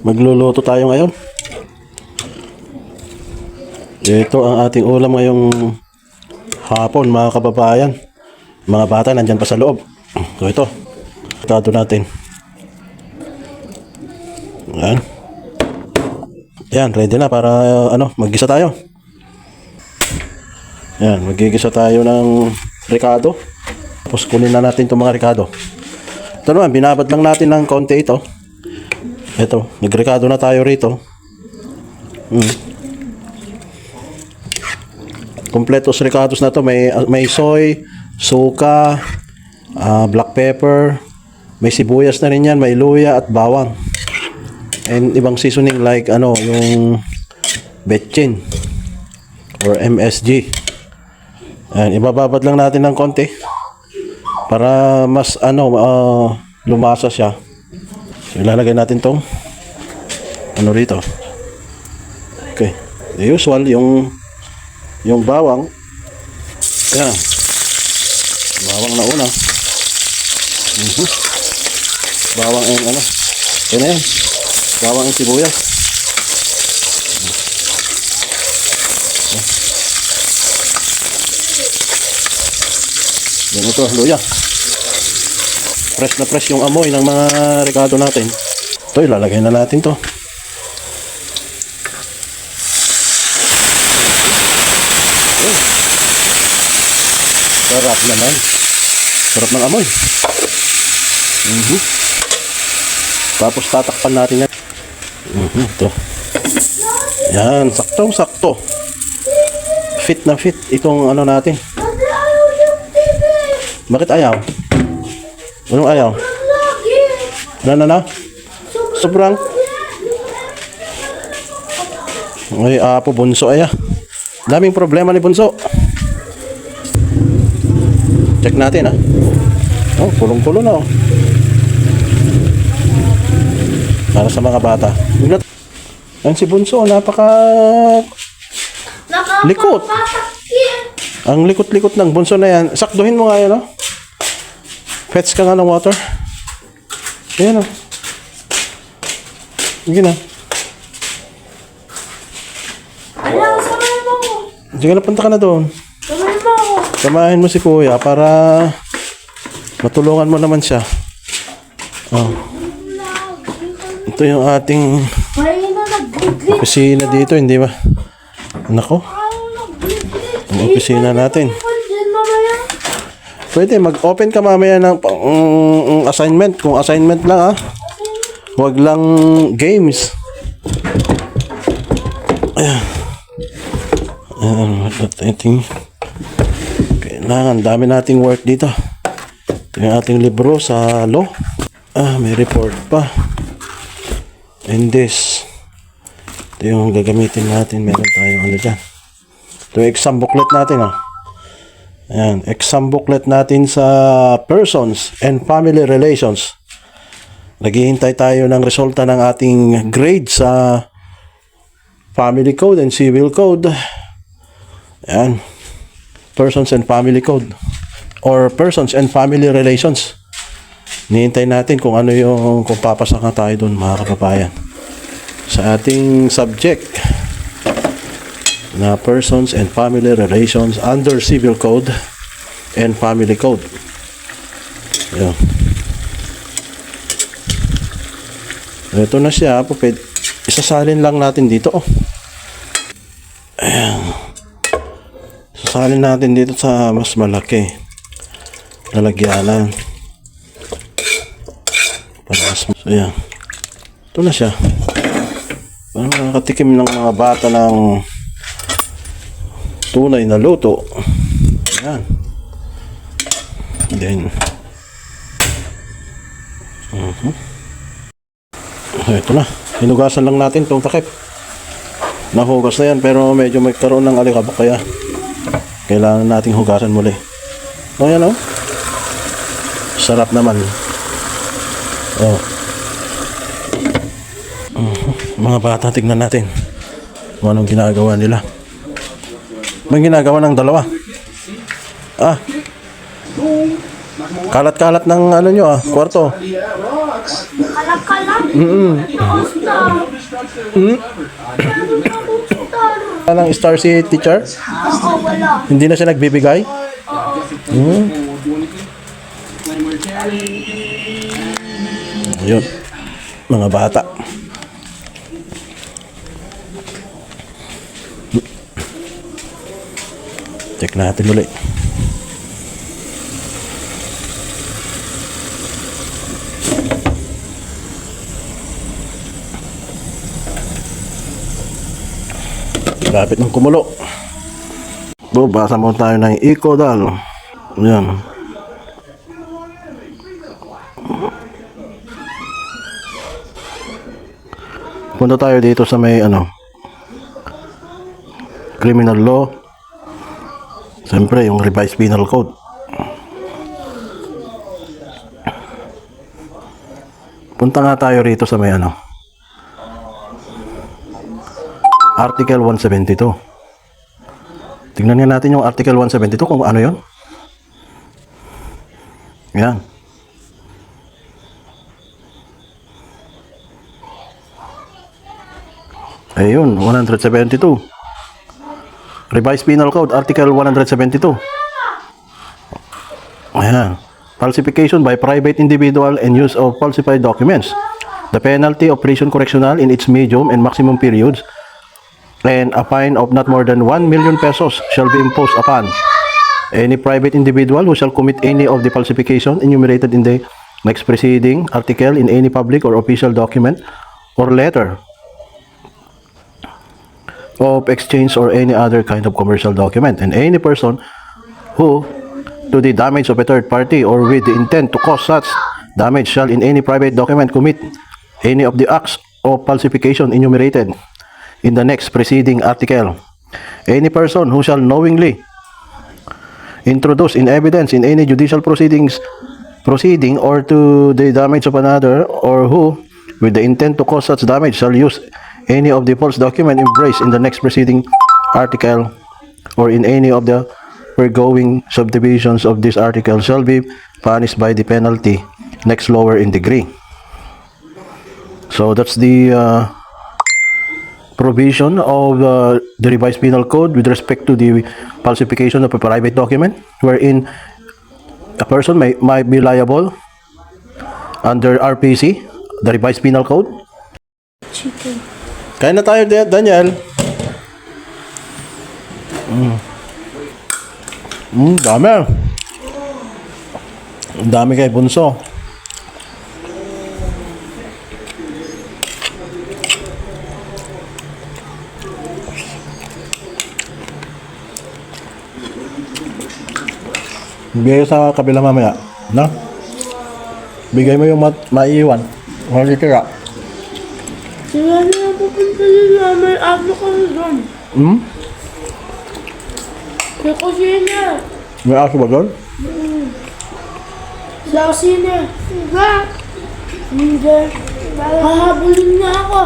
Magluluto tayo ngayon. Ito ang ating ulam ngayong hapon, mga kababayan. Mga bata nandyan pa sa loob. So ito, tato natin. Yan. Yan, ready na para maggisa tayo. Yan, magigisa tayo ng ricado. Tapos kunin na natin itong mga ricado. Ito naman, binabad lang natin ng konti ito. Ito, nagrekado na tayo rito. Kompletos recados na to. May soy, suka, black pepper, may sibuyas na rin yan, may luya at bawang. And ibang seasoning like yung betchin or MSG. Ayan, ibababad lang natin ng konti para mas lumasa siya. So, ilalagay natin tong rito. Okay. The usual, yung bawang. Ayan. Bawang na una. Bawang and Ayan na yan. Bawang and sibuyas. Yan ito, luya. Fresh na fresh yung amoy ng mga ricado natin. Ito, ilalagay na natin to. Sarap naman. Sarap ng amoy. Tapos tatakpan natin yan. Ito. Yan, saktong-sakto. Fit na fit itong natin. Bakit ayaw? Anong ayaw? Na? Sobrang. Ay, apo, bunso ay. Daming problema ni bunso. Check natin Oh, kulong-kulo na Para sa mga bata. Yan si bunso, napaka likot. Ang likot-likot ng bunso na yan. Sakduhin mo nga yan, Fetch ka nga ng water. Ayan, Sige na. Sige na, punta ka na doon. Samahin mo si kuya para matulungan mo naman siya. Ito yung ating opisina dito, hindi ba? Nako. Ang opisina natin. Pwede, mag-open ka mamaya ng assignment. Kung assignment lang, Huwag lang games. Ayan. Kailangan, dami nating work dito. Ito yung ating libro sa law. May report pa. And this. Ito yung gagamitin natin. Meron tayong dyan. Ito yung exam booklet natin, Ayan, exam booklet natin sa persons and family relations. Naghihintay tayo ng resulta ng ating grade sa family code and civil code. Ayan, persons and family code or persons and family relations. Nihintay natin kung kung papasa ka tayo doon, mga kababayan, sa ating subject na persons and family relations under civil code and family code. Ayan. Ito na siya. Isasalin lang natin dito. Ayan. Isasalin natin dito sa mas malaki. Lalagyanan. So, ayan. Ito na siya. Parang nakatikim ng mga bata ng tunay na luto. Ayan. Then ito na. Hinugasan lang natin itong takip. Nahugas na yan pero medyo may karoon ng alikabok kaya kailangan nating hugasan muli. Ayan, sarap naman. Mga bata, tignan natin kung anong ginagawa nila. May ginagawa ng dalawa. Kalat-kalat ng kwarto. Kalak-kalak. Naka-star. Meron akong star. Anong star si teacher? Oo, wala. Hindi na siya nagbibigay? Ayun. Mga bata. Check natin ulit. Lapit ng kumulo. Basa mo tayo ng Ecodal. Yan. Punta tayo dito sa may criminal law. Siyempre, yung revised penal code. Punta nga tayo rito sa may Article 172. Tingnan nga natin yung Article 172 kung ano yun. Yan. Ayun, 172. Revised Penal Code, Article 172. Ayan. Falsification by private individual and use of falsified documents. The penalty of prison correctional in its medium and maximum periods and a fine of not more than 1 million pesos shall be imposed upon any private individual who shall commit any of the falsification enumerated in the next preceding article in any public or official document or letter of exchange or any other kind of commercial document, and any person who, to the damage of a third party or with the intent to cause such damage, shall in any private document commit any of the acts of falsification enumerated in the next preceding article. Any person who shall knowingly introduce in evidence in any judicial proceeding or to the damage of another, or who, with the intent to cause such damage, shall use any of the false document embraced in the next preceding article or in any of the foregoing subdivisions of this article shall be punished by the penalty next lower in degree. So that's the provision of the revised penal code with respect to the falsification of a private document, wherein a person might be liable under RPC, the revised penal code. Chicken. Kain na tayo, Daniel. Dami. Ang dami kay Bunso. Bigay sa kabila mamaya, no? Bigay mo yung maiiwan. Wala titira. Sila na pupunta nila. May abo kami doon. Sa kusina. May aso ba doon? Sa kusina. Diba? Hindi. Hahabulin na ako.